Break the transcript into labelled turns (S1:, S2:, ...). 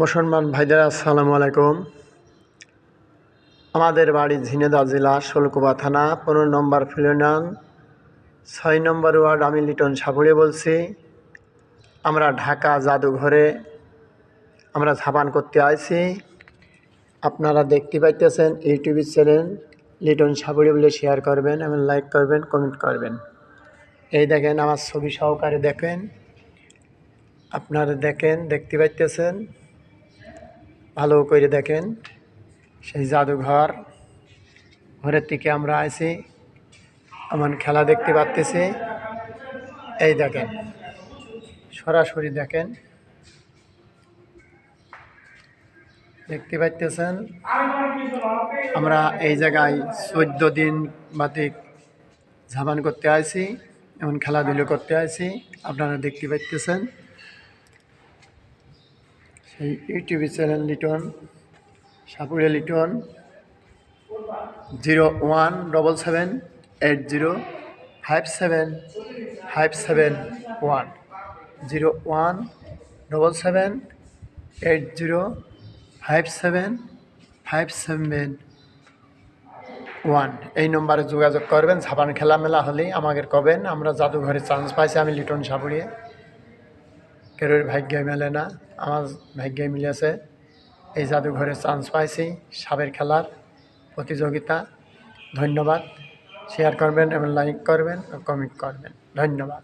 S1: মুসলমান ভাইদের আসসালামু আলাইকুম। আমাদের বাড়ি ঝিনেদা জেলা শোলকুপা থানা 15 নম্বর ফিলোনাং 6 নম্বর ওয়ার্ড। আমি লিটন সাপুড়ে বলছি। আমরা ঢাকা জাদুঘরে আমরা ঝাপান করতে আইছি। আপনারা দেখতে পাইতেছেন ইউটিউব চ্যানেল লিটন সাপুড়ে বলে শেয়ার করবেন এবং লাইক করবেন, কমেন্ট করবেন। এই দেখেন আমার ছবি সহকারে দেখেন, আপনারা দেখেন, দেখতে পাইতেছেন, ভালো করে দেখেন। সেই জাদুঘর ঘরের থেকে আমরা আইছি, এমন খেলা দেখতে পাচ্তেছি। এই দেখেন, সরাসরি দেখেন, দেখতে পাইতেছেন। আমরা এই জায়গায় 14 দিন বাতিক ঝাপান করতে আইছি, এমন খেলাধুলো করতে আইছি। আপনারা দেখতে পাইতেছেন সেই ইউটিউব চ্যানেল লিটন সাপুড়ে লিটন 01778057571 01778057571 এই নম্বরে যোগাযোগ করবেন। ঝাপান খেলা মেলা হলেই আমাকে কবেন। আমরা জাদুঘরে চান্স পাইছি। আমি লিটন সাপুড়িয়ে, কেরোর ভাগ্যে মেলে না, আমার ভাগ্যে মিলেছে। এই জাদুঘরে চান্স পাইছি সাপের খেলার প্রতিযোগিতা। ধন্যবাদ। শেয়ার করবেন এবং লাইক করবেন, কমেন্ট করবেন। ধন্যবাদ।